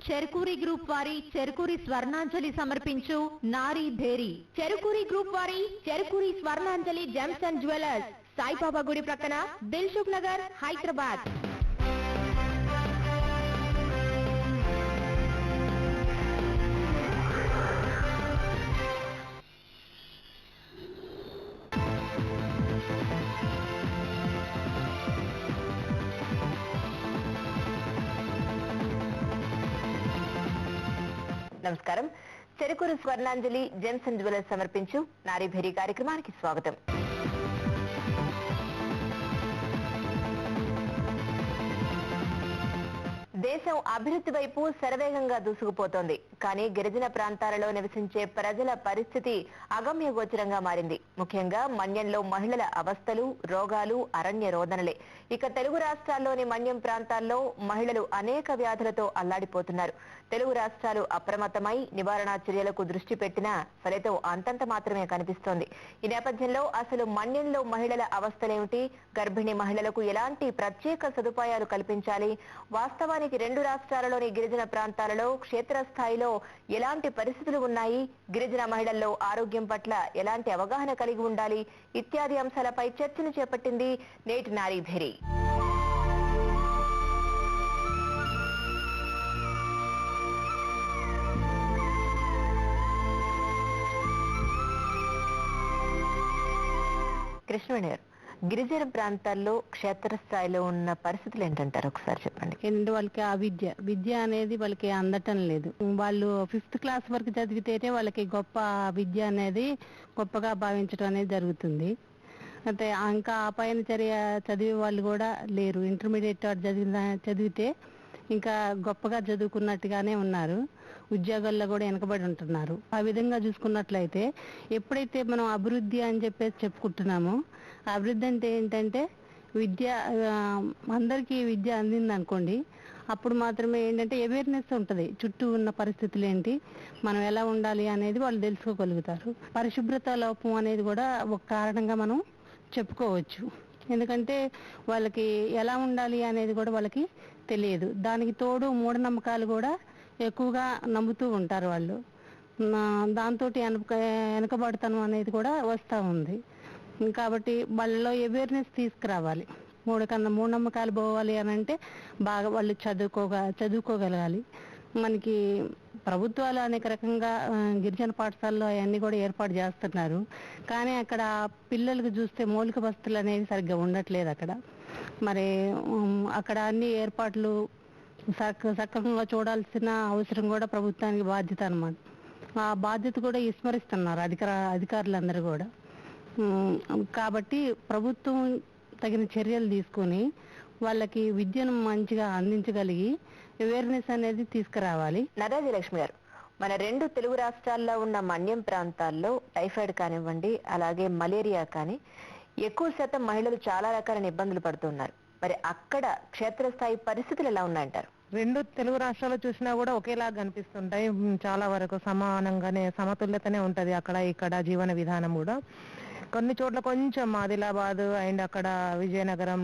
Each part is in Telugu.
చెరుకూరి గ్రూప్ వారి చెరుకూరి స్వర్ణాంజలి సమర్పించు నారీ భేరి. చెరుకూరి గ్రూప్ వారి Cherukuri Swarnanjali gems and jewellers, Saibaba గుడి ప్రక్కన, దిల్సుఖ్ నగర్, హైదరాబాద్. నమస్కారం. Cherukuri Swarnanjali gems and jewellers సమర్పించు నారీ భేరి కార్యక్రమానికి స్వాగతం. దేశం అభివృద్ధి వైపు శరవేగంగా దూసుకుపోతోంది. కానీ గిరిజన ప్రాంతాలలో నివసించే ప్రజల పరిస్థితి అగమ్యగోచరంగా మారింది. ముఖ్యంగా మన్యంలో మహిళల అవస్థలు, రోగాలు, అరణ్య రోదనలే. ఇక తెలుగు రాష్ట్రాల్లోని మన్యం ప్రాంతాల్లో మహిళలు అనేక వ్యాధులతో అల్లాడిపోతున్నారు. తెలుగు రాష్ట్రాలు అప్రమత్తమై నివారణా చర్యలకు దృష్టి పెట్టినా ఫలితం అంతంత మాత్రమే కనిపిస్తోంది. ఈ నేపథ్యంలో అసలు మన్యంలో మహిళల అవస్థలేమిటి, గర్భిణీ మహిళలకు ఎలాంటి ప్రత్యేక సదుపాయాలు కల్పించాలి, వాస్తవానికి రెండు రాష్ట్రాలలోని గిరిజన ప్రాంతాలలో క్షేత్రస్థాయిలో ఎలాంటి పరిస్థితులు ఉన్నాయి, గిరిజన మహిళల్లో ఆరోగ్యం పట్ల ఎలాంటి అవగాహన కలిగి ఉండాలి ఇత్యాది అంశాలపై చర్చను చేపట్టింది నేటి నారీ భేరి. కృష్ణవేణి గారు, గిరిజన ప్రాంతాల్లో క్షేత్రస్థాయిలో ఉన్న పరిస్థితులు ఏంటంటారు, ఒకసారి చెప్పండి. ఏంటంటే వాళ్ళకి ఆ విద్య అనేది వాళ్ళకి అందటం లేదు. వాళ్ళు 5th క్లాస్ వరకు చదివితేనే వాళ్ళకి గొప్ప విద్య అనేది గొప్పగా భావించడం అనేది జరుగుతుంది. అంటే ఇంకా ఆ పైన చదివే వాళ్ళు కూడా లేరు. ఇంటర్మీడియట్ చదివితే ఇంకా గొప్పగా చదువుకున్నట్టుగానే ఉన్నారు. ఉద్యోగాల్లో కూడా వెనకబడి ఉంటున్నారు. ఆ విధంగా చూసుకున్నట్లయితే ఎప్పుడైతే మనం అభివృద్ధి అని చెప్పేసి చెప్పుకుంటున్నామో, అభివృద్ధి అంటే ఏంటంటే విద్య, అందరికీ విద్య అందింది అనుకోండి, అప్పుడు మాత్రమే ఏంటంటే అవేర్నెస్ ఉంటుంది. చుట్టూ ఉన్న పరిస్థితులు ఏంటి, మనం ఎలా ఉండాలి అనేది వాళ్ళు తెలుసుకోగలుగుతారు. పరిశుభ్రత లోపం అనేది కూడా ఒక కారణంగా మనం చెప్పుకోవచ్చు. ఎందుకంటే వాళ్ళకి ఎలా ఉండాలి అనేది కూడా వాళ్ళకి తెలియదు. దానికి తోడు మూఢనమ్మకాలు కూడా ఎక్కువగా నమ్ముతూ ఉంటారు వాళ్ళు. దాంతో వెనకబడతనం అనేది కూడా వస్తూ ఉంది. కాబట్టి వాళ్ళలో అవేర్నెస్ తీసుకురావాలి. మూఢనమ్మకాలు పోవాలి అని అంటే బాగా వాళ్ళు చదువుకోగలగాలి. మనకి ప్రభుత్వాలు అనేక రకంగా గిరిజన పాఠశాలలో అవన్నీ కూడా ఏర్పాటు చేస్తున్నారు. కానీ అక్కడ పిల్లలకు చూస్తే మౌలిక వసతులు అనేవి సరిగ్గా ఉండట్లేదు అక్కడ. మరి అక్కడ అన్ని ఏర్పాట్లు సక్రమంగా చూడాల్సిన అవసరం కూడా ప్రభుత్వానికి బాధ్యత అన్నమాట. ఆ బాధ్యత కూడా విస్మరిస్తున్నారు అధికారులందరూ కూడా. కాబట్టి ప్రభుత్వం తగిన చర్యలు తీసుకొని వాళ్ళకి విద్యను మంచిగా అందించగలిగి అవేర్నెస్ అనేది తీసుకురావాలి. నరేంద్ర లక్ష్మి గారు, మన రెండు తెలుగు రాష్ట్రాల్లో ఉన్న మన్యం ప్రాంతాల్లో టైఫాయిడ్ కానివ్వండి, అలాగే మలేరియా కానీ ఎక్కువ శాతం మహిళలు చాలా రకాల ఇబ్బందులు పడుతున్నారు. మరి అక్కడ క్షేత్రస్థాయి పరిస్థితులు ఎలా ఉన్నాయంటారు? రెండు తెలుగు రాష్ట్రాలు చూసినా కూడా ఒకేలాగా కనిపిస్తుంటాయి. చాలా వరకు సమానంగానే, సమతుల్యతనే ఉంటది అక్కడ ఇక్కడ జీవన విధానం కూడా. కొన్ని చోట్ల కొంచెం ఆదిలాబాద్ అండ్ అక్కడ విజయనగరం,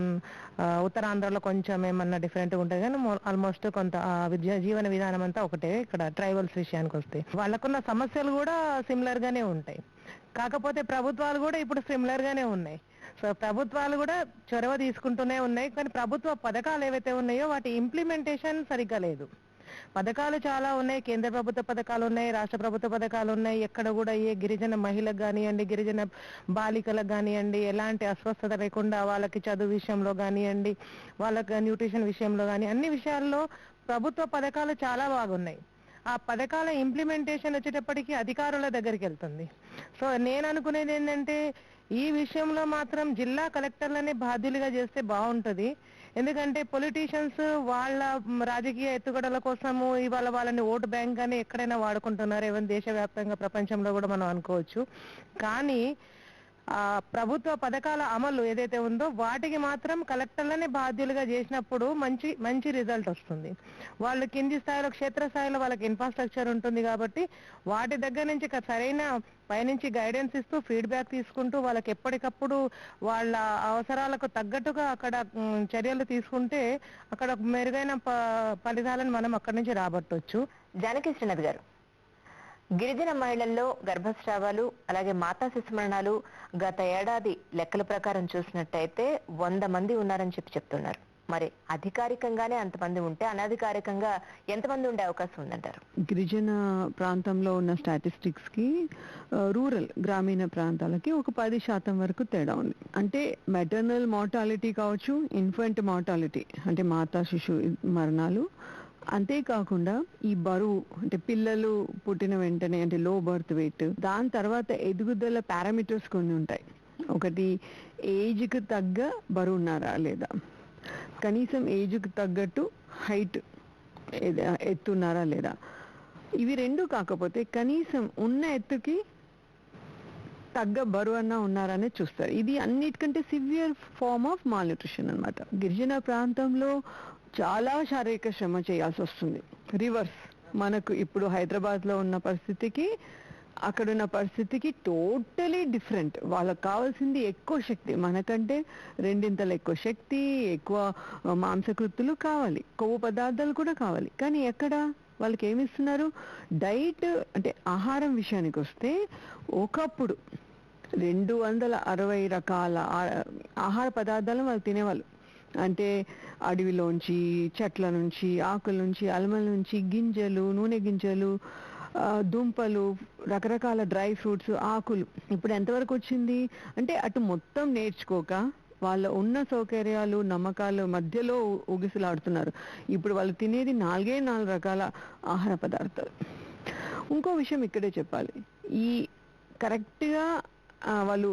ఉత్తరాంధ్రలో కొంచెం ఏమన్నా డిఫరెంట్ ఉంటుంది, కానీ ఆల్మోస్ట్ కొంత జీవన విధానం అంతా ఒకటే. ఇక్కడ ట్రైబల్స్ విషయానికి వస్తే వాళ్ళకున్న సమస్యలు కూడా సిమిలర్ గానే ఉంటాయి. కాకపోతే ప్రభుత్వాలు కూడా ఇప్పుడు సిమిలర్ గానే ఉన్నాయి. సో ప్రభుత్వాలు కూడా చొరవ తీసుకుంటూనే ఉన్నాయి. కానీ ప్రభుత్వ పథకాలు ఏవైతే ఉన్నాయో వాటి ఇంప్లిమెంటేషన్ సరిగ్గా లేదు. పథకాలు చాలా ఉన్నాయి, కేంద్ర ప్రభుత్వ పథకాలు ఉన్నాయి, రాష్ట్ర ప్రభుత్వ పథకాలు ఉన్నాయి. ఎక్కడ కూడా ఏ గిరిజన మహిళకు కానివ్వండి, గిరిజన బాలికలకు కానివ్వండి ఎలాంటి అస్వస్థత లేకుండా వాళ్ళకి చదువు విషయంలో కానివ్వండి, వాళ్ళకి న్యూట్రిషన్ విషయంలో కానీ అన్ని విషయాల్లో ప్రభుత్వ పథకాలు చాలా బాగున్నాయి. ఆ పథకాల ఇంప్లిమెంటేషన్ వచ్చేటప్పటికి అధికారుల దగ్గరికి వెళ్తుంది. సో నేను అనుకునేది ఏంటంటే ఈ విషయంలో మాత్రం జిల్లా కలెక్టర్లనే బాధ్యులుగా చేస్తే బాగుంటది. ఎందుకంటే పొలిటీషియన్స్ వాళ్ళ రాజకీయ ఎత్తుగడల కోసము ఇవాళ వాళ్ళని ఓటు బ్యాంక్ అని ఎక్కడైనా వాడుకుంటున్నారు. ఏమైనా దేశవ్యాప్తంగా ప్రపంచంలో కూడా మనం అనుకోవచ్చు. కానీ ఆ ప్రభుత్వ పథకాల అమలు ఏదైతే ఉందో వాటికి మాత్రం కలెక్టర్లనే బాధ్యులుగా చేసినప్పుడు మంచి మంచి రిజల్ట్ వస్తుంది. వాళ్ళు కింది స్థాయిలో క్షేత్రస్థాయిలో వాళ్ళకి ఇన్ఫ్రాస్ట్రక్చర్ ఉంటుంది కాబట్టి వాటి దగ్గర నుంచి సరైన పైనుంచి గైడెన్స్ ఇస్తూ ఫీడ్బ్యాక్ తీసుకుంటూ వాళ్ళకి ఎప్పటికప్పుడు వాళ్ళ అవసరాలకు తగ్గట్టుగా అక్కడ చర్యలు తీసుకుంటే అక్కడ మెరుగైన ఫలితాలను మనం అక్కడి నుంచి రాబట్టొచ్చు. జానకి శ్రీనాథ్ గారు, గిరిజన మహిళల్లో గర్భస్రావాలు అలాగే మాతా శిశు మరణాలు గత ఏడాది లెక్కల ప్రకారం చూసినట్టయితే 100 మంది ఉన్నారని చెప్తున్నారు. మరి అధికారికంగానే అంతమంది ఉంటే అనధికారికంగా ఎంతమంది ఉండే అవకాశం ఉందంటారు? గిరిజన ప్రాంతంలో ఉన్న స్టాటిస్టిక్స్ కి రూరల్ గ్రామీణ ప్రాంతాలకి ఒక 10% వరకు తేడా ఉంది. అంటే మెటర్నల్ మార్టాలిటీ కావచ్చు, ఇన్ఫెంట్ మార్టాలిటీ అంటే మాతా శిశు మరణాలు, అంతేకాకుండా ఈ బరువు అంటే పిల్లలు పుట్టిన వెంటనే అంటే లో బర్త్ వెయిట్, దాని తర్వాత ఎదుగుదల పారామీటర్స్ కొన్ని ఉంటాయి. ఒకటి ఏజ్కి తగ్గ బరువు ఉన్నారా లేదా, కనీసం ఏజ్కి తగ్గట్టు హైట్ ఎత్తున్నారా లేదా, ఇవి రెండు కాకపోతే కనీసం ఉన్న ఎత్తుకి తగ్గ బరువు అన్నా ఉన్నారనే చూస్తారు. ఇది అన్నిటికంటే severe form of malnutrition అనమాట. గిరిజన ప్రాంతంలో చాలా శారీరక శ్రమ చేయాల్సి వస్తుంది. రివర్స్ మనకు ఇప్పుడు హైదరాబాద్ లో ఉన్న పరిస్థితికి అక్కడున్న పరిస్థితికి టోటలీ డిఫరెంట్. వాళ్ళకి కావాల్సింది ఎక్కువ శక్తి, మనకంటే 2 ఎక్కువ శక్తి, ఎక్కువ మాంసకృత్తులు కావాలి, కొవ్వు పదార్థాలు కూడా కావాలి. కానీ ఎక్కడ వాళ్ళకి ఏమి ఇస్తున్నారు? డైట్ అంటే ఆహారం విషయానికి వస్తే ఒకప్పుడు 260 రకాల ఆహార పదార్థాలను వాళ్ళు తినేవాళ్ళు. అంటే అడవిలోంచి, చెట్ల నుంచి, ఆకుల నుంచి, అలమల నుంచి, గింజలు, నూనె గింజలు, దుంపలు, రకరకాల డ్రై ఫ్రూట్స్, ఆకులు. ఇప్పుడు ఎంతవరకు వచ్చింది అంటే అటు మొత్తం నేర్చుకోక వాళ్ళ ఉన్న సౌకర్యాలు నమ్మకాలు మధ్యలో ఊగిసలాడుతున్నారు. ఇప్పుడు వాళ్ళు తినేది 4 రకాల ఆహార పదార్థాలు. ఇంకో విషయం ఇక్కడే చెప్పాలి, ఈ కరెక్ట్గా వాళ్ళు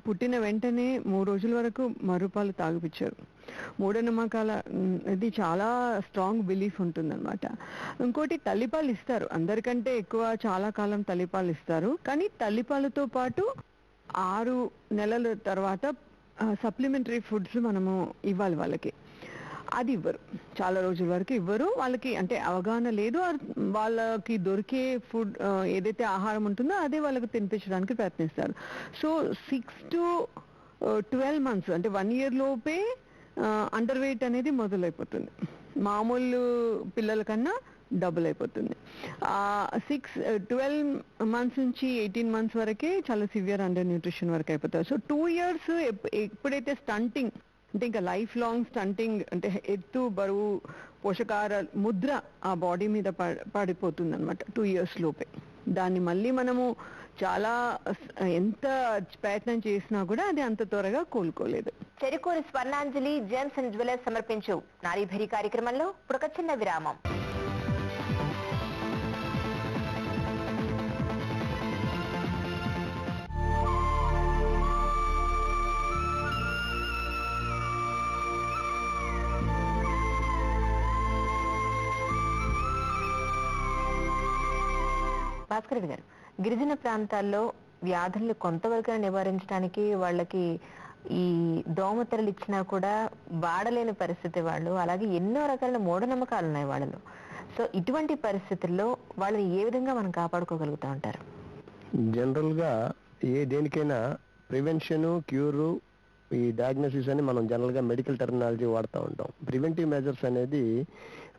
పుట్టిన వెంటనే 3 రోజుల వరకు మరుపాలు తాగిపించారు. మూఢనమ్మకాల ఇది చాలా స్ట్రాంగ్ బిలీఫ్ ఉంటుందన్నమాట. ఇంకోటి తల్లిపాలు ఇస్తారు, అందరికంటే ఎక్కువ చాలా కాలం తల్లిపాలు ఇస్తారు. కానీ తల్లిపాలతో పాటు 6 నెలల తర్వాత సప్లిమెంటరీ ఫుడ్స్ మనము ఇవ్వాలి వాళ్ళకి. అది ఇవ్వరు, చాలా రోజుల వరకు ఇవ్వరు. వాళ్ళకి అంటే అవగాహన లేదు, వాళ్ళకి దొరికే ఫుడ్ ఏదైతే ఆహారం ఉంటుందో అదే వాళ్ళకి తినిపించడానికి ప్రయత్నిస్తారు. సో 6 to 12 months అంటే 1 year లోపే అండర్ వెయిట్ అనేది మొదలైపోతుంది. మామూలు పిల్లల కన్నా డబుల్ అయిపోతుంది. 12 months నుంచి 18 months వరకే చాలా సివియర్ అండర్ న్యూట్రిషన్ వరకు అయిపోతారు. సో 2 years ఎప్పుడైతే స్టంటింగ్ అంటే ఇంకా లైఫ్ లాంగ్ స్టంటింగ్ అంటే ఎత్తు, బరువు, పోషకాహార ముద్ర ఆ బాడీ మీద పడిపోతుంది అనమాట 2 years లోపే. దాన్ని మళ్ళీ మనము చాలా ఎంత ప్రయత్నం చేసినా కూడా అది అంత త్వరగా కోలుకోలేదు. Cherukuri Swarnanjali gems and jewellers సమర్పించు నారీభరి కార్యక్రమంలో ఇప్పుడు ఒక చిన్న విరామం. భాస్కర్ గారు, గిరిజన ప్రాంతాల్లో వ్యాధుల్ని కొంతవరకు నివారించడానికి వాళ్ళకి ఈ దోమతెరలు ఇచ్చినా కూడా వాడలేని పరిస్థితి వాళ్ళు, అలాగే ఎన్నో రకాల మూఢనమ్మకాలు ఉన్నాయి వాళ్ళలో. సో ఇటువంటి పరిస్థితుల్లో వాళ్ళని ఏ విధంగా మనం కాపాడుకోగలుగుతా ఉంటారు? జనరల్ గా దేనికైనా ప్రివెన్షన్, క్యూర్, ఈ డయాగ్నోసిస్ అని మనం జనరల్ గా మెడికల్ టెర్మినాలజీ వాడుతూ ఉంటాం. ప్రివెంటివ్ మెజర్స్ అనేది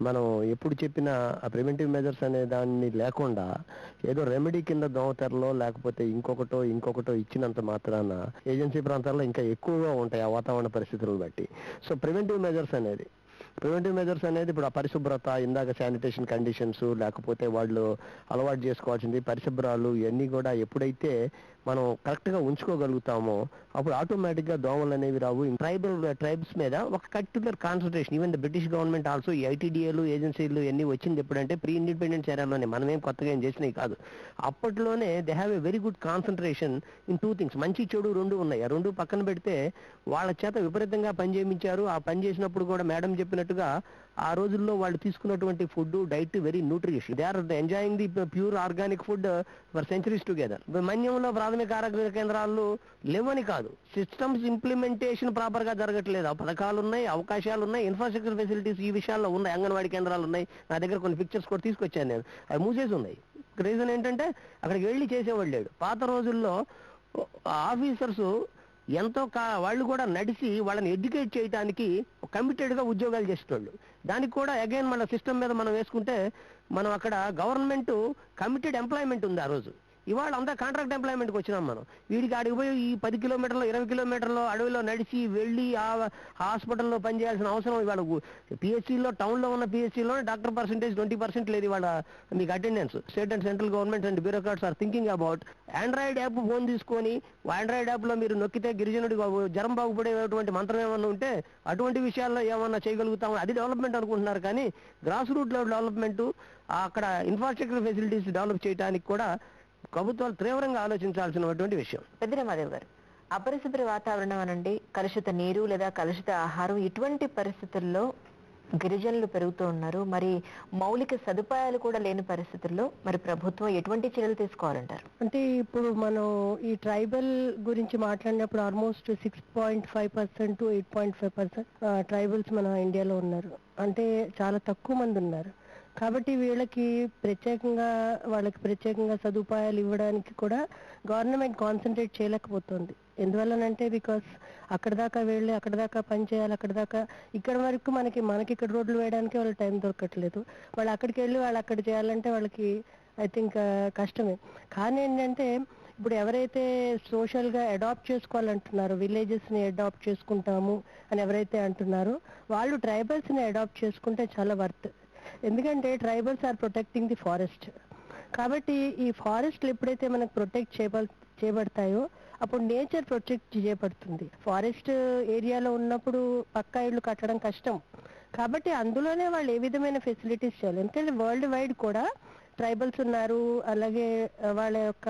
మనం ఎప్పుడు చెప్పినా ఆ ప్రివెంటివ్ మెజర్స్ అనే దాన్ని లేకుండా ఏదో రెమెడీ కింద దోమతెరలో లేకపోతే ఇంకొకటో ఇచ్చినంత మాత్రాన ఏజెన్సీ ప్రాంతాల్లో ఇంకా ఎక్కువగా ఉంటాయి ఆ వాతావరణ పరిస్థితులను బట్టి. సో ప్రివెంటివ్ మెజర్స్ అనేది ఇప్పుడు ఆ పరిశుభ్రత, ఇందాక శానిటేషన్ కండిషన్స్, లేకపోతే వాళ్ళు అలవాటు చేసుకోవాల్సింది పరిశుభ్రాలు, ఇవన్నీ కూడా ఎప్పుడైతే మనం కరెక్ట్ గా ఉంచుకోగలుగుతామో అప్పుడు ఆటోమేటిక్ గా దోమలు అనేవి రావు. ట్రైబ్స్ మీద ఒక particular concentration, even the British government also ఈ ఐటీడీఏలు, ఏజెన్సీలు ఇవన్నీ వచ్చింది ఎప్పుడంటే ప్రీ ఇండిపెండెన్స్ ఏరాలోనే, మనమేం కొత్తగా ఏం చేసినవి కాదు. అప్పట్లోనే they have a very good concentration in 2 things. మంచి చెడు 2 ఉన్నాయి. ఆ 2 పక్కన పెడితే వాళ్ళ చేత విపరీతంగా పని చేయించారు. ఆ పని చేసినప్పుడు కూడా మేడం చెప్పినట్టుగా ఆ రోజుల్లో వాళ్ళు తీసుకున్నటువంటి food diet very nutritious. They are enjoying the pure organic food for centuries together. మన్యంలో ప్రాథమిక ఆరోగ్య కేంద్రాలు లేవని కాదు, సిస్టమ్స్ ఇంప్లిమెంటేషన్ ప్రాపర్ గా జరగట్లేదు. పథకాలు ఉన్నాయి, అవకాశాలు ఉన్నాయి, ఇన్ఫ్రాస్ట్రక్చర్ ఫెసిలిటీస్ ఈ విషయాల్లో ఉన్నాయి. అంగన్వాడీ కేంద్రాలు ఉన్నాయి, నా దగ్గర కొన్ని పిక్చర్స్ కూడా తీసుకొచ్చాను నేను. అవి మూసేసి ఉన్నాయి. రీజన్ ఏంటంటే అక్కడికి వెళ్ళి చేసేవాళ్ళు లేడు. పాత రోజుల్లో ఆఫీసర్స్ ఎంతో వాళ్ళు కూడా నడిచి వాళ్ళని ఎడ్యుకేట్ చేయడానికి కమిటెడ్ గా ఉద్యోగాలు చేసేటోళ్ళు. దానికి కూడా అగైన్ మన సిస్టమ్ మీద మనం వేసుకుంటే మనం అక్కడ గవర్నమెంట్ కమిటెడ్ ఎంప్లాయ్మెంట్ ఉంది ఆ రోజు. ఇవాళ అంతా కాంట్రాక్ట్ ఎంప్లాయ్మెంట్కి వచ్చినాం మనం. వీడికి ఆడికి పోయి ఈ 10 కిలోమీటర్లు 20 కిలోమీటర్లు అడవిలో నడిచి వెళ్ళి ఆ హాస్పిటల్లో పనిచేయాల్సిన అవసరం ఇవాళ పిహెచ్సిలో, టౌన్లో ఉన్న పిహెచ్సిలో డాక్టర్ పర్సెంటేజ్ 20% లేదు ఇవాళ మీకు attendance. State and central government and bureaucrats are thinking about android app phone తీసుకొని ఆండ్రాయిడ్ యాప్ లో మీరు నొక్కితే గిరిజనుడి జ్వరం బాగుపడేటువంటి మంత్రం ఏమన్నా ఉంటే అటువంటి విషయాల్లో ఏమన్నా చేయగలుగుతాం, అది డెవలప్మెంట్ అనుకుంటున్నారు. కానీ గ్రాస్ రూట్ లెవెల్ డెవలప్మెంట్, అక్కడ ఇన్ఫ్రాస్ట్రక్చర్ ఫెసిలిటీస్ డెవలప్ చేయడానికి కూడా ప్రభుత్వాలు తీవ్రంగా ఆలోచించాల్సినటువంటి విషయం. పెద్దిరామాదేవి గారు, అపరిశుభ్ర వాతావరణం అనండి, కలుషిత నీరు లేదా కలుషిత ఆహారం, ఇటువంటి పరిస్థితుల్లో గిరిజనులు పెరుగుతూ ఉన్నారు. మరి మౌలిక సదుపాయాలు కూడా లేని పరిస్థితుల్లో మరి ప్రభుత్వం ఎటువంటి చర్యలు తీసుకోవాలంటారు? అంటే ఇప్పుడు మనం ఈ ట్రైబల్ గురించి మాట్లాడినప్పుడు ఆల్మోస్ట్ 6.5% to 8.5% ట్రైబల్స్ మన ఇండియాలో ఉన్నారు. అంటే చాలా తక్కువ మంది ఉన్నారు. కాబట్టి వాళ్ళకి ప్రత్యేకంగా సదుపాయాలు ఇవ్వడానికి కూడా గవర్నమెంట్ కాన్సన్ట్రేట్ చేయలేకపోతుంది. ఎందువల్లనంటే బికాస్ అక్కడ దాకా పని చేయాలి, ఇక్కడ వరకు మనకి ఇక్కడ రోడ్లు వేయడానికి వాళ్ళకి టైం దొరకట్లేదు. వాళ్ళు అక్కడికి వెళ్ళి వాళ్ళు అక్కడ చేయాలంటే వాళ్ళకి ఐ థింక్ కష్టమే. కానీ ఏంటంటే ఇప్పుడు ఎవరైతే సోషల్ గా అడాప్ట్ చేసుకోవాలంటున్నారో, విలేజెస్ ని అడాప్ట్ చేసుకుంటాము అని ఎవరైతే అంటున్నారో వాళ్ళు ట్రైబల్స్ ని అడాప్ట్ చేసుకుంటే చాలా వర్త్. ఎందుకంటే tribals are protecting the forest. కాబట్టి ఈ ఫారెస్ట్లు ఎప్పుడైతే మనకు ప్రొటెక్ట్ చేయబడతాయో అప్పుడు నేచర్ ప్రొటెక్ట్ చేయబడుతుంది. ఫారెస్ట్ ఏరియాలో ఉన్నప్పుడు పక్కా ఇళ్ళు కట్టడం కష్టం. కాబట్టి అందులోనే వాళ్ళు ఏ విధమైన ఫెసిలిటీస్ చేయాలి. ఎందుకంటే వరల్డ్ వైడ్ కూడా ట్రైబల్స్ ఉన్నారు. అలాగే వాళ్ళ యొక్క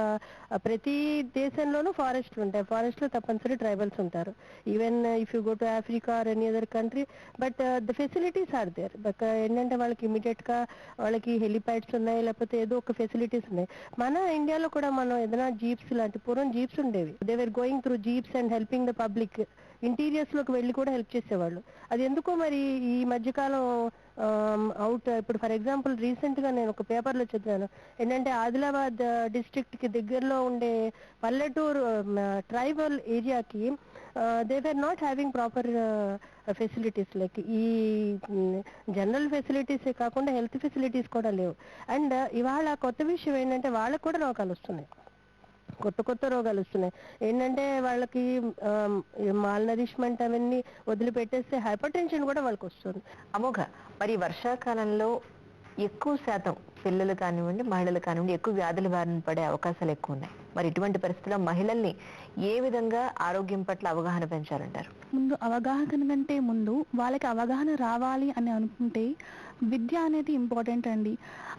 ప్రతి దేశంలోనూ ఫారెస్ట్లు ఉంటాయి. ఫారెస్ట్ లో తప్పనిసరి ట్రైబల్స్ ఉంటారు. Even if you go to Africa or any other country, but the facilities are there. But ఏంటంటే వాళ్ళకి ఇమీడియట్ గా వాళ్ళకి హెలిప్యాడ్స్ ఉన్నాయి, లేకపోతే ఏదో ఒక ఫెసిలిటీస్ ఉన్నాయి. మన ఇండియాలో కూడా మనం ఏదైనా జీప్స్ లాంటి, పూర్వం జీప్స్ ఉండేవి. They were going through jeeps and helping the public. Interiors లోకి వెళ్ళి కూడా హెల్ప్ చేసేవాళ్ళు. అది ఎందుకో మరి ఈ మధ్యకాలం ఇప్పుడు ఫర్ ఎగ్జాంపుల్ రీసెంట్ గా నేను ఒక పేపర్ లో చదివాను. ఏంటంటే ఆదిలాబాద్ డిస్ట్రిక్ట్ కి దగ్గరలో ఉండే పల్లెటూరు ట్రైబల్ ఏరియాకి they were not having proper facilities. Like ఈ జనరల్ ఫెసిలిటీస్ కాకుండా హెల్త్ ఫెసిలిటీస్ కూడా లేవు. అండ్ ఇవాళ కొత్త విషయం ఏంటంటే వాళ్ళకు కూడా రోగాలు వస్తున్నాయి, కొత్త రోగాలు వస్తున్నాయి. ఏంటంటే వాళ్ళకి మాల్ నరిష్మెంట్ అవన్నీ వదిలిపెట్టేస్తే హైపర్ టెన్షన్ కూడా వాళ్ళకి వస్తుంది. అమోఘ, మరి వర్షాకాలంలో ఎక్కువ శాతం పిల్లలు కానివ్వండి, మహిళలు కానివ్వండి ఎక్కువ వ్యాధుల బారిన పడే అవకాశాలు ఎక్కువ ఉన్నాయి. మరి ఇటువంటి పరిస్థితుల్లో మహిళల్ని ఏ విధంగా ఆరోగ్యం పట్ల అవగాహన పెంచాలంటారు? ముందు అవగాహన కంటే ముందు వాళ్ళకి అవగాహన రావాలి అని అనుకుంటే విద్య అనేది ఇంపార్టెంట్ అండి.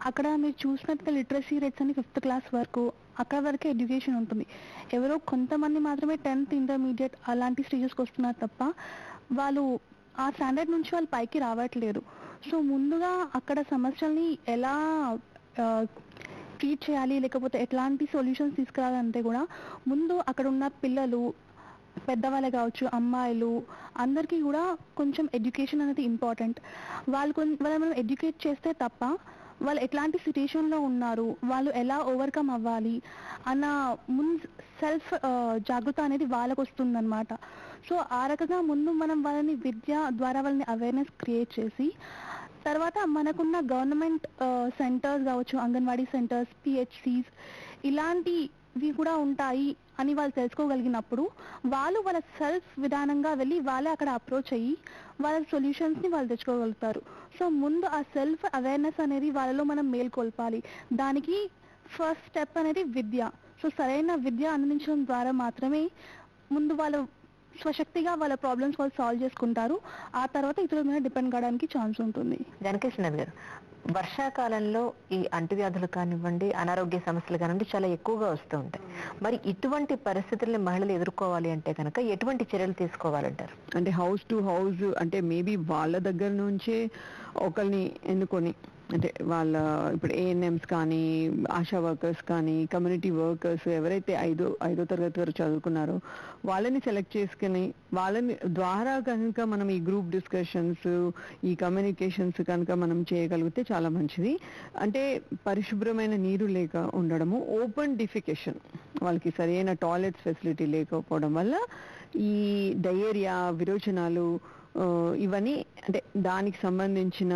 అక్కడ మీరు చూసినట్టుగా లిటరసీ రేట్స్ అని 5th క్లాస్ వరకు అక్కడ వరకే ఎడ్యుకేషన్ ఉంటుంది. ఎవరో కొంతమంది మాత్రమే 10th ఇంటర్మీడియట్ అలాంటి స్టేజెస్కి వస్తున్నారు తప్ప వాళ్ళు ఆ స్టాండర్డ్ నుంచి వాళ్ళు పైకి రావట్లేరు. సో ముందుగా అక్కడ సమస్యల్ని ఎలా ట్రీట్ చేయాలి, లేకపోతే ఎట్లాంటి సొల్యూషన్స్ తీసుకురావాలంటే కూడా ముందు అక్కడ ఉన్న పిల్లలు, పెద్దవాళ్ళే కావచ్చు, అమ్మాయిలు అందరికీ కూడా కొంచెం ఎడ్యుకేషన్ అనేది ఇంపార్టెంట్. వాళ్ళని మనం ఎడ్యుకేట్ చేస్తే తప్ప వాళ్ళు ఎట్లాంటి సిచ్యుయేషన్లో ఉన్నారు, వాళ్ళు ఎలా ఓవర్కమ్ అవ్వాలి అన్న సెల్ఫ్ జాగృత అనేది వాళ్ళకు వస్తుందన్నమాట. సో ఆ రకంగా ముందు మనం వాళ్ళని విద్య ద్వారా వాళ్ళని అవేర్నెస్ క్రియేట్ చేసి తర్వాత మనకున్న గవర్నమెంట్ సెంటర్స్ కావచ్చు, అంగన్వాడీ సెంటర్స్, పిహెచ్సిస్ ఇలాంటివి కూడా ఉంటాయి అని వాళ్ళు తెలుసుకోగలిగినప్పుడు వాళ్ళు వాళ్ళ సెల్ఫ్ విధానంగా వెళ్ళి వాళ్ళే అక్కడ అప్రోచ్ అయ్యి వాళ్ళ సొల్యూషన్స్ని వాళ్ళు తెచ్చుకోగలుగుతారు. సో ముందు ఆ సెల్ఫ్ అవేర్నెస్ అనేది వాళ్ళలో మనం మేల్కొల్పాలి. దానికి ఫస్ట్ స్టెప్ అనేది విద్య. సో సరైన విద్య అందించడం ద్వారా మాత్రమే ముందు వాళ్ళు స్వశక్తిగా వాళ్ళ ప్రాబ్లమ్స్ వాళ్ళు సాల్వ్ చేసుకుంటారు. ఆ తర్వాత ఇతరుల మీద డిపెండ్ కావడానికి ఛాన్స్ ఉంటుంది. జనకేశ్వరనాథ్ గారు, వర్షాకాలంలో ఈ అంటువ్యాధులు కానివ్వండి, అనారోగ్య సమస్యలు కానివ్వండి చాలా ఎక్కువగా వస్తూ ఉంటాయి. మరి ఇటువంటి పరిస్థితుల్ని మహిళలు ఎదుర్కోవాలి అంటే కనుక ఎటువంటి చర్యలు తీసుకోవాలంటారు? అంటే హౌస్ టు హౌస్, అంటే మేబీ వాళ్ళ దగ్గర నుంచే ఒకరిని ఎన్నుకొని, అంటే వాళ్ళ ఇప్పుడు ఏఎన్ఎంస్ కానీ, ఆశా వర్కర్స్ కానీ, కమ్యూనిటీ వర్కర్స్ ఎవరైతే ఐదో తరగతి వరకు చదువుకున్నారో వాళ్ళని సెలెక్ట్ చేసుకుని వాళ్ళని ద్వారా కనుక మనం ఈ గ్రూప్ డిస్కషన్స్, ఈ కమ్యూనికేషన్స్ కనుక మనం చేయగలిగితే చాలా మంచిది. అంటే పరిశుభ్రమైన నీరు లేక ఉండడము, ఓపెన్ డిఫికేషన్, వాళ్ళకి సరైన టాయిలెట్స్ ఫెసిలిటీ లేకపోవడం వల్ల ఈ డయేరియా, విరోచనాలు ఇవన్నీ, అంటే దానికి సంబంధించిన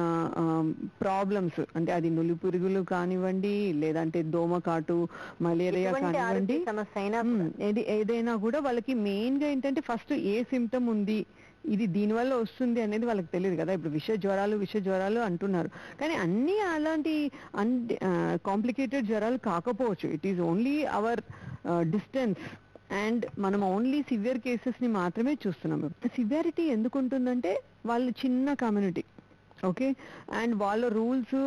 ప్రాబ్లమ్స్, అంటే అది నులి పురుగులు కానివ్వండి, లేదంటే దోమకాటు, మలేరియా కానివ్వండి, ఏదైనా కూడా వాళ్ళకి మెయిన్ గా ఏంటంటే ఫస్ట్ ఏ సిమ్టమ్ ఉంది, ఇది దీనివల్ల వస్తుంది అనేది వాళ్ళకి తెలియదు కదా. ఇప్పుడు విష జ్వరాలు అంటున్నారు, కానీ అన్ని అలాంటి కాంప్లికేటెడ్ జ్వరాలు కాకపోవచ్చు. It is only our distance and మనం ఓన్లీ సివియర్ కేసెస్ ని మాత్రమే చూస్తున్నాము. సివియారిటీ ఎందుకు ఉంటుందంటే వాళ్ళు చిన్న కమ్యూనిటీ, ఓకే, అండ్ వాళ్ళ రూల్స్,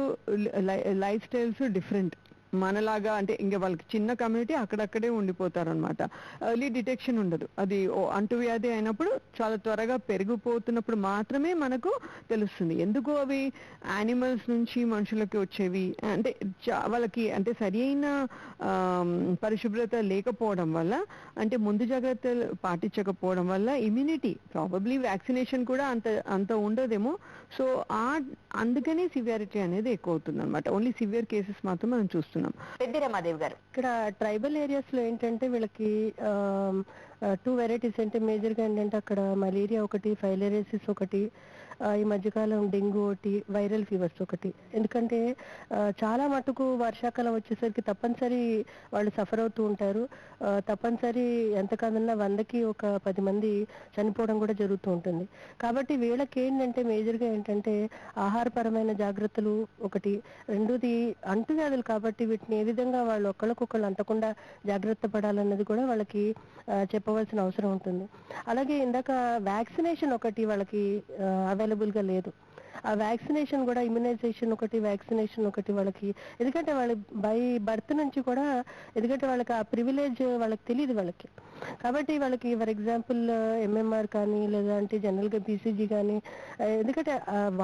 లైఫ్ స్టైల్స్ డిఫరెంట్ మనలాగా. అంటే ఇంకా వాళ్ళకి చిన్న కమ్యూనిటీ, అక్కడక్కడే ఉండిపోతారు అనమాట. ఎర్లీ డిటెక్షన్ ఉండదు. అది అంటువ్యాధి అయినప్పుడు చాలా త్వరగా పెరిగిపోతున్నప్పుడు మాత్రమే మనకు తెలుస్తుంది. ఎందుకు అవి యానిమల్స్ నుంచి మనుషులకి వచ్చేవి అంటే వాళ్ళకి అంటే సరి అయిన పరిశుభ్రత లేకపోవడం వల్ల, అంటే ముందు జాగ్రత్తలు పాటించకపోవడం వల్ల ఇమ్యూనిటీ, ప్రాబబ్లీ వ్యాక్సినేషన్ కూడా అంత ఉండదేమో. సో అందుకనే సివియారిటీ అనేది ఎక్కువ అవుతుంది అనమాట. ఓన్లీ సివియర్ కేసెస్ మాత్రం మనం చూస్తున్నాం. పెద్దిరమాదేవి గారు, ఇక్కడ ట్రైబల్ ఏరియాస్ లో ఏంటంటే వీళ్ళకి 2 వెరైటీస్, అంటే మేజర్ గా ఏంటంటే అక్కడ మలేరియా ఒకటి, ఫైలేరియాసిస్ ఒకటి, ఈ మధ్యకాలం డెంగ్యూ ఒకటి, వైరల్ ఫీవర్స్ ఒకటి. ఎందుకంటే చాలా మటుకు వర్షాకాలం వచ్చేసరికి తప్పనిసరి వాళ్ళు సఫర్ అవుతూ ఉంటారు. తప్పనిసరి ఎంత కాదన్నా 100కి ఒక 10 మంది చనిపోవడం కూడా జరుగుతూ ఉంటుంది. కాబట్టి వీళ్ళకి ఏంటంటే మేజర్గా ఏంటంటే ఆహారపరమైన జాగ్రత్తలు ఒకటి, రెండోది అంటువ్యాధులు కాబట్టి వీటిని ఏ విధంగా వాళ్ళు ఒకళ్ళకొకళ్ళు అంటకుండా జాగ్రత్త పడాలన్నది కూడా వాళ్ళకి చెప్పవలసిన అవసరం ఉంటుంది. అలాగే ఇందాక వ్యాక్సినేషన్ ఒకటి వాళ్ళకి అవైలబుల్ గా లేదు. ఆ వ్యాక్సినేషన్ కూడా, ఇమ్యునైజేషన్ ఒకటి, వ్యాక్సినేషన్ ఒకటి వాళ్ళకి, ఎందుకంటే వాళ్ళు బై బర్త్ నుంచి కూడా, ఎందుకంటే వాళ్ళకి ఆ ప్రివిలేజ్ వాళ్ళకి తెలియదు వాళ్ళకి. కాబట్టి వాళ్ళకి ఫర్ ఎగ్జాంపుల్ ఎంఎంఆర్ కానీ, లేదంటే జనరల్ గా బీసీజీ కానీ, ఎందుకంటే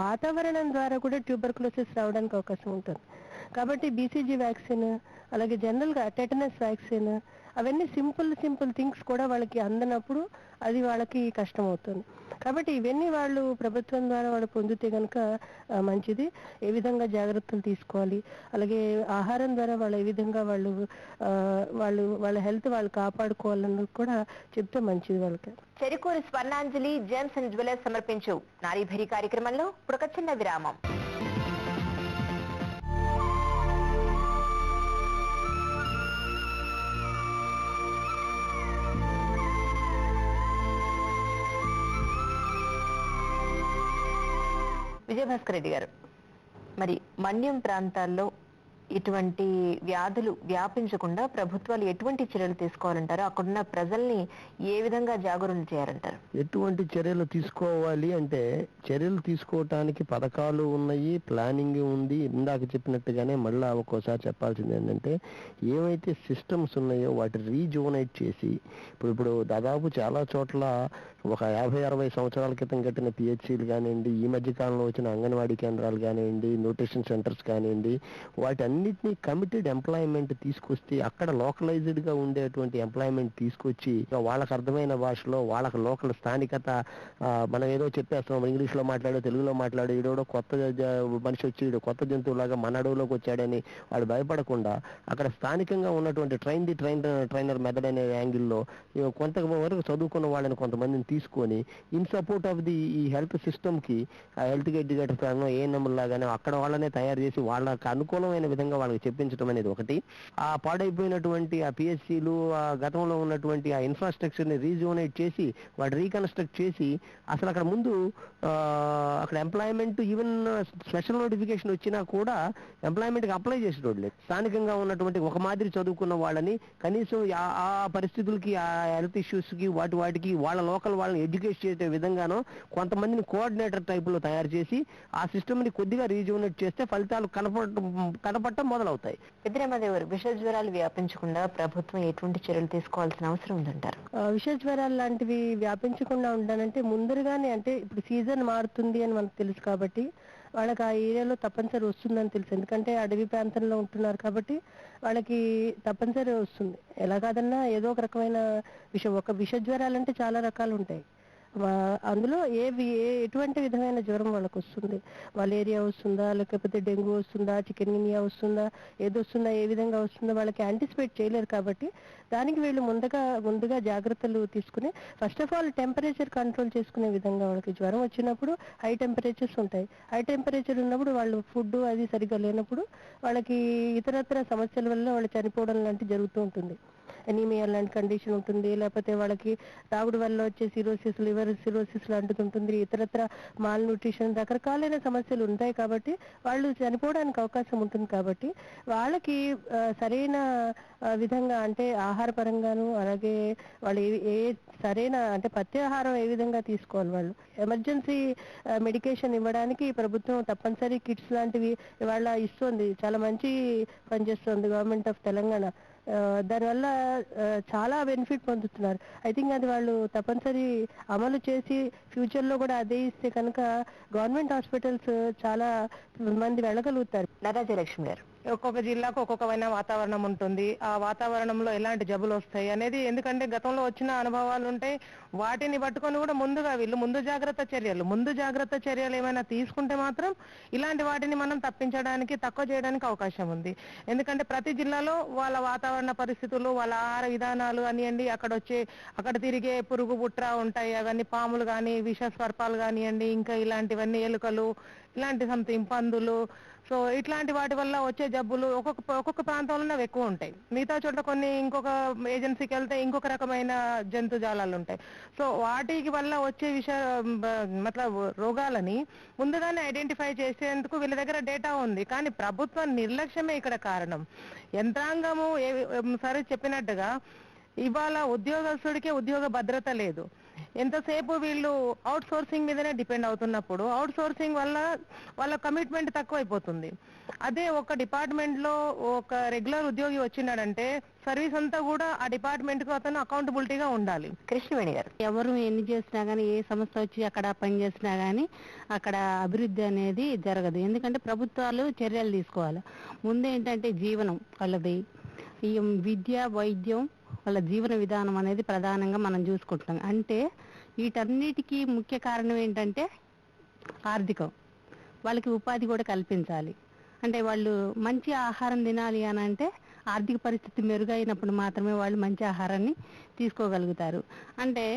వాతావరణం ద్వారా కూడా ట్యూబర్కులోసిస్ రావడానికి అవకాశం ఉంటుంది. కాబట్టి బీసీజీ వ్యాక్సిన్, అలాగే జనరల్ గా టెటనస్ వ్యాక్సిన్, అవన్నీ సింపుల్ థింగ్స్ కూడా వాళ్ళకి అందనప్పుడు అది వాళ్ళకి కష్టం అవుతుంది. కాబట్టి ఇవన్నీ వాళ్ళు ప్రభుత్వం ద్వారా వాళ్ళు పొందితే కనుక మంచిది. ఏ విధంగా జాగ్రత్తలు తీసుకోవాలి, అలాగే ఆహారం ద్వారా వాళ్ళు ఏ విధంగా వాళ్ళ హెల్త్ వాళ్ళు కాపాడుకోవాలన్నది కూడా చెప్తే మంచిది వాళ్ళకి. Cherukuri Swarnanjali gems and jewellers సమర్పించు నారీభరి కార్యక్రమంలో ఇప్పుడు ఒక చిన్న విరామం. విజయభాస్కర్ రెడ్డి గారు, మరి మన్యం ప్రాంతాల్లో ఇటువంటి వ్యాధులు వ్యాపించకుండా ప్రభుత్వాలు ఎటువంటి చర్యలు తీసుకోవాలంటారు? అక్కడున్న ప్రజల్ని ఏ విధంగా జాగరూకత చేయాలంటారు? ఎటువంటి చర్యలు తీసుకోవాలి అంటే, చర్యలు తీసుకోవటానికి పథకాలు ఉన్నాయి, ప్లానింగ్ ఉంది. ఇందాక చెప్పినట్టుగానే మళ్ళా ఒక్కోసారి చెప్పాల్సింది ఏంటంటే, ఏవైతే సిస్టమ్స్ ఉన్నాయో వాటి రీజోనైట్ చేసి, ఇప్పుడు దాదాపు చాలా చోట్ల ఒక 50-60 సంవత్సరాల క్రితం కట్టిన పిహెచ్సీలు కానివ్వండి, ఈ మధ్య కాలంలో వచ్చిన అంగన్వాడీ కేంద్రాలు కానివ్వండి, న్యూట్రిషన్ సెంటర్స్ కానివ్వండి, వాటన్నిటినీ కమిటెడ్ ఎంప్లాయ్మెంట్ తీసుకొస్తే అక్కడ లోకలైజ్డ్ గా ఉండేటువంటి ఎంప్లాయ్మెంట్ తీసుకొచ్చి వాళ్ళకి అర్థమైన భాషలో, వాళ్ళకి లోకల్ స్థానికత, మనం ఏదో చెప్పేస్తున్నాం, ఇంగ్లీష్ లో మాట్లాడో, తెలుగులో మాట్లాడో, ఈడో కొత్త మనిషి వచ్చి కొత్త జంతువులాగా మన అడవులోకి వచ్చాడని వాళ్ళు భయపడకుండా, అక్కడ స్థానికంగా ఉన్నటువంటి ట్రైనర్ మెథడ్ అనే యాంగిల్లో కొంతవరకు చదువుకున్న వాళ్ళని కొంతమందిని తీసుకొని ఇన్ సపోర్ట్ ఆఫ్ ఈ హెల్త్ సిస్టమ్ కి, ఆ హెల్త్ ఎడ్యుకేటర్ ఏఎన్ఎం లాగానే అక్కడ వాళ్ళనే తయారు చేసి వాళ్ళకి అనుకూలమైన విధంగా విధంగా వాళ్ళకి చెప్పించడం అనేది ఒకటి. ఆ పాడైపోయినటువంటి ఆ పిహెచ్సిలు, ఆ గతంలో ఉన్నటువంటి ఆ ఇన్ఫ్రాస్ట్రక్చర్ ని రీజోనేట్ చేసి వాటి రీకన్స్ట్రక్ట్ చేసి అసలు అక్కడ ముందు అక్కడ ఎంప్లాయ్మెంట్ ఈవెన్ స్పెషల్ నోటిఫికేషన్ వచ్చినా కూడా ఎంప్లాయ్మెంట్ కి అప్లై చేసేటోడు లేదు. స్థానికంగా ఉన్నటువంటి ఒక మాదిరి చదువుకున్న వాళ్ళని కనీసం ఆ పరిస్థితులకి, ఆ హెల్త్ ఇష్యూస్ కి వాటికి వాళ్ళ లోకల్ వాళ్ళని ఎడ్యుకేట్ చేసే విధంగానో కొంతమందిని కోఆర్డినేటర్ టైప్ లో తయారు చేసి ఆ సిస్టమ్ ని కొద్దిగా రీజోనేట్ చేస్తే ఫలితాలు కనపడటం మొదలవుతాయి. పెద్దిరామదేవారు, విష జ్వరాలు వ్యాపించకుండా ప్రభుత్వం ఎటువంటి చర్యలు తీసుకోవాల్సిన అవసరం ఉందంటారు? విష జ్వరాలు లాంటివి వ్యాపించకుండా ఉండాలంటే ముందరగానే, అంటే ఇప్పుడు సీజన్ మారుతుంది అని మనకు తెలుసు కాబట్టి వాళ్ళకి ఆ ఏరియాలో తప్పనిసరి వస్తుందని తెలుసు. ఎందుకంటే అడవి ప్రాంతంలో ఉంటున్నారు కాబట్టి వాళ్ళకి తప్పనిసరి వస్తుంది. ఎలా కాదన్నా ఏదో ఒక రకమైన విష జ్వరాలు అంటే చాలా రకాలు ఉంటాయి. అందులో ఎటువంటి విధమైన జ్వరం వాళ్ళకి వస్తుంది, మలేరియా వస్తుందా, లేకపోతే డెంగ్యూ వస్తుందా, చికెన్గున్యా వస్తుందా, ఏది వస్తుందా, ఏ విధంగా వస్తుందో వాళ్ళకి యాంటిసిపేట్ చేయలేరు. కాబట్టి దానికి వీళ్ళు ముందుగా జాగ్రత్తలు తీసుకుని first of all temperature control చేసుకునే విధంగా, వాళ్ళకి జ్వరం వచ్చినప్పుడు హై టెంపరేచర్స్ ఉంటాయి. హై టెంపరేచర్ ఉన్నప్పుడు వాళ్ళు ఫుడ్ అది సరిగ్గా లేనప్పుడు వాళ్ళకి ఇతరత్ర సమస్యల వల్ల వాళ్ళు చనిపోవడం లాంటివి జరుగుతూ ఉంటుంది. ఎనీమియా లాంటి కండిషన్ ఉంటుంది, లేకపోతే వాళ్ళకి తాగుడు వల్ల వచ్చే సిరోసిస్, లివర్ సిరోసిస్ లాంటిది ఉంటుంది, ఇతరత్ర మాల్ న్యూట్రిషన్, రకరకాలైన సమస్యలు ఉంటాయి. కాబట్టి వాళ్ళు చనిపోవడానికి అవకాశం ఉంటుంది. కాబట్టి వాళ్ళకి సరైన విధంగా, అంటే ఆహార పరంగాను, అలాగే వాళ్ళు ఏ సరైన అంటే పథ్యాహారం ఏ విధంగా తీసుకోవాలి, వాళ్ళు ఎమర్జెన్సీ మెడికేషన్ ఇవ్వడానికి ప్రభుత్వం తప్పనిసరి కిట్స్ లాంటివి ఇవాళ ఇస్తుంది. చాలా మంచి పనిచేస్తుంది గవర్నమెంట్ ఆఫ్ తెలంగాణ. దానివల్ల చాలా బెనిఫిట్ పొందుతున్నారు. ఐ థింక్ అది వాళ్ళు తప్పనిసరి అమలు చేసి ఫ్యూచర్ లో కూడా అదే ఇస్తే కనుక గవర్నమెంట్ హాస్పిటల్స్ చాలా మంది వెళ్ళగలుగుతారు. నరాజలక్ష్మి గారు, ఒక్కొక్క జిల్లాకు ఒక్కొక్కమైన వాతావరణం ఉంటుంది. ఆ వాతావరణంలో ఎలాంటి జబ్బులు వస్తాయి అనేది, ఎందుకంటే గతంలో వచ్చిన అనుభవాలు ఉంటాయి. వాటిని పట్టుకొని కూడా వీళ్ళు ముందు జాగ్రత్త చర్యలు ఏమైనా తీసుకుంటే మాత్రం ఇలాంటి వాటిని మనం తప్పించడానికి, తక్కువ చేయడానికి అవకాశం ఉంది. ఎందుకంటే ప్రతి జిల్లాలో వాళ్ళ వాతావరణ పరిస్థితులు, వాళ్ళ ఆహార విధానాలు అనియండి, అక్కడ తిరిగే పురుగు పుట్ర ఉంటాయి, అవన్నీ పాములు కానీ, విష సర్పాలు కానివ్వండి, ఇంకా ఇలాంటివన్నీ ఎలుకలు, ఇలాంటి సంథింగ్ పందులు, సో ఇట్లాంటి వాటి వల్ల వచ్చే జబ్బులు ఒక్కొక్క ప్రాంతంలో ఎక్కువ ఉంటాయి. మిగతా చోట్ల ఇంకొక ఏజెన్సీకి వెళ్తే ఇంకొక రకమైన జంతుజాలాలు ఉంటాయి. సో వాటికి వల్ల వచ్చే రోగాలని ముందుగానే ఐడెంటిఫై చేసేందుకు వీళ్ళ దగ్గర డేటా ఉంది. కానీ ప్రభుత్వ నిర్లక్ష్యమే ఇక్కడ కారణం. యంత్రాంగము సరే చెప్పినట్టుగా ఇవాళ ఉద్యోగస్తుడికి ఉద్యోగ భద్రత లేదు. ఎంతసేపు వీళ్ళు అవుట్ సోర్సింగ్ మీదనే డిపెండ్ అవుతున్నప్పుడు అవుట్ సోర్సింగ్ వల్ల వాళ్ళ కమిట్మెంట్ తక్కువైపోతుంది. అదే ఒక డిపార్ట్మెంట్ లో ఒక రెగ్యులర్ ఉద్యోగి వచ్చినాడంటే సర్వీస్ అంతా కూడా ఆ డిపార్ట్మెంట్ కు అతను అకౌంటబిలిటీగా ఉండాలి. కృష్ణవేణి గారు, ఎవరు ఎన్ని చేసినా గానీ, ఏ సంస్థ వచ్చి అక్కడ పని చేసినా గానీ అక్కడ అభివృద్ధి అనేది జరగదు. ఎందుకంటే ప్రభుత్వాలు చర్యలు తీసుకోవాలి. ముందేంటంటే జీవనం వాళ్ళది, ఈ విద్య, వైద్యం, వాళ్ళ జీవన విధానం అనేది ప్రధానంగా మనం చూసుకుంటున్నాం. అంటే వీటన్నిటికీ ముఖ్య కారణం ఏంటంటే ఆర్థికం. వాళ్ళకి ఉపాధి కూడా కల్పించాలి. అంటే వాళ్ళు మంచి ఆహారం తినాలి అని అంటే ఆర్థిక పరిస్థితి మెరుగైనప్పుడు మాత్రమే వాళ్ళు మంచి ఆహారాన్ని తీసుకోగలుగుతారు. అంటే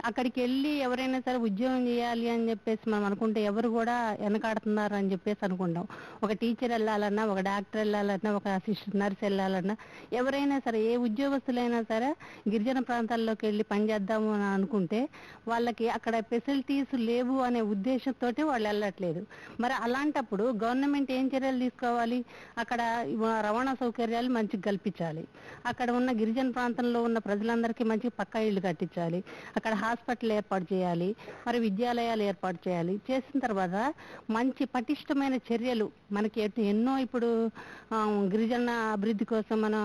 అక్కడికి వెళ్ళి ఎవరైనా సరే ఉద్యోగం చేయాలి అని చెప్పేసి మనం అనుకుంటే ఎవరు కూడా వెనకాడుతున్నారు అని చెప్పేసి అనుకుంటాం. ఒక టీచర్ వెళ్ళాలన్నా, ఒక డాక్టర్ వెళ్ళాలన్నా, ఒక అసిస్టెంట్ నర్స్ వెళ్ళాలన్నా, ఎవరైనా సరే ఏ ఉద్యోగస్తులైనా సరే గిరిజన ప్రాంతాల్లోకి వెళ్ళి పనిచేద్దాము అని అనుకుంటే వాళ్ళకి అక్కడ ఫెసిలిటీస్ లేవు అనే ఉద్దేశంతో వాళ్ళు వెళ్ళట్లేదు. మరి అలాంటప్పుడు గవర్నమెంట్ ఏం చర్యలు తీసుకోవాలి? అక్కడ రవాణా సౌకర్యాలు మంచిగా కల్పించాలి. అక్కడ ఉన్న గిరిజన ప్రాంతంలో ఉన్న ప్రజలందరికీ మంచి పక్కా ఇళ్ళు కట్టించాలి. అక్కడ హాస్పిటల్ ఏర్పాటు చేయాలి, మరి విద్యాలయాలు ఏర్పాటు చేయాలి. చేసిన తర్వాత మంచి పటిష్టమైన చర్యలు మనకి ఎన్నో ఇప్పుడు గిరిజన అభివృద్ధి కోసం మన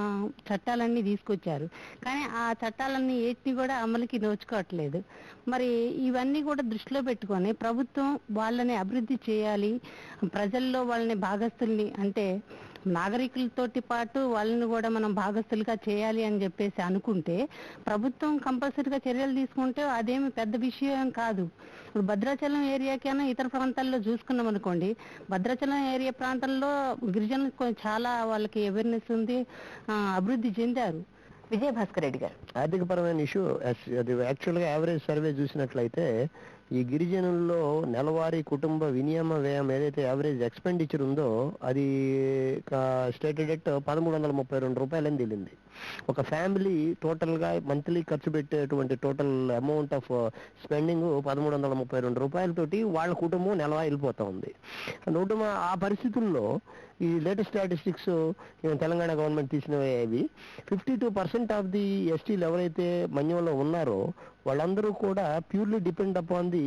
చట్టాలన్నీ తీసుకొచ్చారు. కానీ ఆ చట్టాలన్నీ ఏటిని కూడా అమలుకి నోచుకోవట్లేదు. మరి ఇవన్నీ కూడా దృష్టిలో పెట్టుకొని ప్రభుత్వం వాళ్ళని అభివృద్ధి చేయాలి, ప్రజల్లో వాళ్ళని భాగస్తుల్ని, అంటే నాగరికులతోటి పాటు వాళ్ళని కూడా మనం భాగస్తులుగా చేయాలి అని చెప్పేసి అనుకుంటే ప్రభుత్వం కంపల్సరీగా చర్యలు తీసుకుంటే అదేమి పెద్ద విషయం కాదు. ఇప్పుడు భద్రాచలం ఏరియాకైనా ఇతర ప్రాంతాల్లో చూసుకున్నాం అనుకోండి, భద్రాచలం ఏరియా ప్రాంతంలో గిరిజనులకు చాలా వాళ్ళకి అవేర్నెస్ ఉంది, అభివృద్ధి చెందారు. విజయభాస్కర్ రెడ్డి గారు, ఆర్థిక పరమైన ఇష్యూ అది యాక్చువల్గా యావరేజ్ సర్వే చూసినట్లయితే ఈ గిరిజనుల్లో నెలవారీ కుటుంబ వినియమ వ్యయం ఏదైతే యావరేజ్ ఎక్స్పెండిచర్ ఉందో అది స్టేటెడ్ ఎట్ 1332 రూపాయలని తేలింది. ఒక ఫ్యామిలీ టోటల్ గా మంత్లీ ఖర్చు పెట్టేటువంటి టోటల్ అమౌంట్ ఆఫ్ స్పెండింగ్ 1332 రూపాయలతోటి వాళ్ళ కుటుంబం నెలవా వెళ్ళిపోతా ఉంది. ఆ పరిస్థితుల్లో ఈ లేటెస్ట్ స్టాటిస్టిక్స్ తెలంగాణ గవర్నమెంట్ తీసినవి 52% ఆఫ్ ది ఎస్టీలు ఎవరైతే మన్యంలో ఉన్నారో వాళ్ళందరూ కూడా ప్యూర్లీ డిపెండ్ అపాన్ ది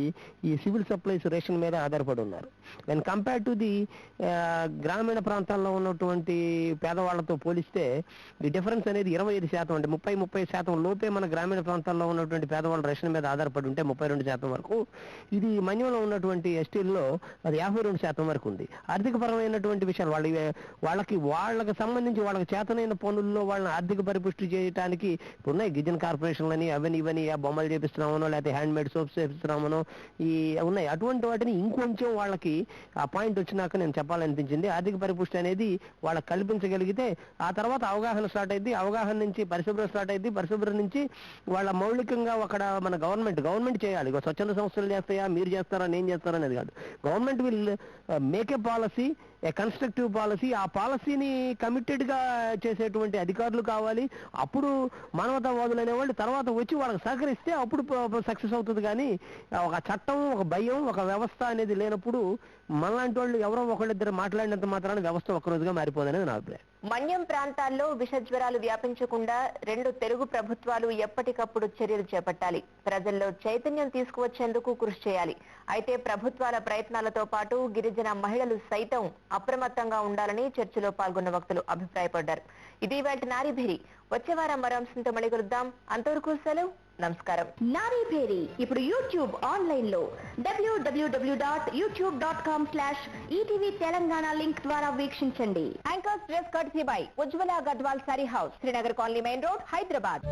ఈ సివిల్ సప్లైస్ రేషన్ మీద ఆధారపడి ఉన్నారు. అండ్ కంపేర్ టు ది గ్రామీణ ప్రాంతాల్లో ఉన్నటువంటి పేదవాళ్లతో పోలిస్తే ఈ డిఫరెన్స్ అనేది 25%, అంటే 30% లోపే మన గ్రామీణ ప్రాంతాల్లో ఉన్నటువంటి పేదవాళ్ళ రేషన్ మీద ఆధారపడి ఉంటే 32% వరకు, ఇది మన్యంలో ఉన్నటువంటి ఎస్టీల్లో అది 52% వరకు ఉంది. ఆర్థిక పరమైనటువంటి విషయాలు వాళ్ళకి సంబంధించి వాళ్ళకి చేతనైన పనుల్లో వాళ్ళని ఆర్థిక పరిపుష్టి చేయడానికి ఉన్నాయి. గిరిజన కార్పొరేషన్లని అవని ఇవని బొమ్మలు చేపిస్తున్నామనో లేకపోతే హ్యాండ్ మేడ్ సోప్స్ చేపిస్తున్నామనో ఈ ఉన్నాయి. అటువంటి వాటిని ఇంకొంచెం వాళ్ళకి ఆ పాయింట్ వచ్చినాక నేను చెప్పాలనిపించింది. ఆర్థిక పరిపుష్టి అనేది వాళ్ళకి కల్పించగలిగితే ఆ తర్వాత అవగాహన స్టార్ట్ అయింది. అవగాహన నుంచి పరిశుభ్రం స్టార్ట్ అయింది. పరిశుభ్రం నుంచి వాళ్ళ మౌలికంగా అక్కడ మన గవర్నమెంట్ చేయాలి. స్వచ్ఛంద సంస్థలు చేస్తాయా, మీరు చేస్తారా, నేను చేస్తారా అనేది కాదు. Government will make a policy, A constructive policy. ఆ పాలసీని కమిటెడ్ గా చేసేటువంటి అధికారులు కావాలి. అప్పుడు మానవతావాదులు అనేవాళ్ళు తర్వాత వచ్చి వాళ్ళకి సహకరిస్తే అప్పుడు సక్సెస్ అవుతుంది. కానీ ఒక చట్టం, ఒక భయం, ఒక వ్యవస్థ అనేది లేనప్పుడు మనలాంటి వాళ్ళు ఎవరో ఒకళ్ళిద్దరు మాట్లాడినంత మాత్రాన వ్యవస్థ ఒక రోజుగా మారిపోదనేది నా అభిప్రాయం. మన్యం ప్రాంతాల్లో విష జ్వరాలు వ్యాపించకుండా 2 తెలుగు ప్రభుత్వాలు ఎప్పటికప్పుడు చర్యలు చేపట్టాలి. ప్రజల్లో చైతన్యం తీసుకువచ్చేందుకు కృషి చేయాలి. అయితే ప్రభుత్వాల ప్రయత్నాలతో పాటు గిరిజన మహిళలు సైతం అప్రమత్తంగా ఉండాలని చర్చలో పాల్గొన్న వక్తలు అభిప్రాయపడ్డారు. ఇది ఇవాల్టి నారీభేరి. వచ్చే వారం మరో అంశంతో మళ్ళీ కలుద్దాం. అంతవరకు సెలవు, నమస్కారం. నారీభేరి ఇప్పుడు యూట్యూబ్ ఆన్లైన్ లో www.youtube.com/ETV తెలంగాణ లింక్ ద్వారా వీక్షించండి. Anchors dress courtesy by Ujwala Gadwal sari house, Srinagar colony, main road, Hyderabad.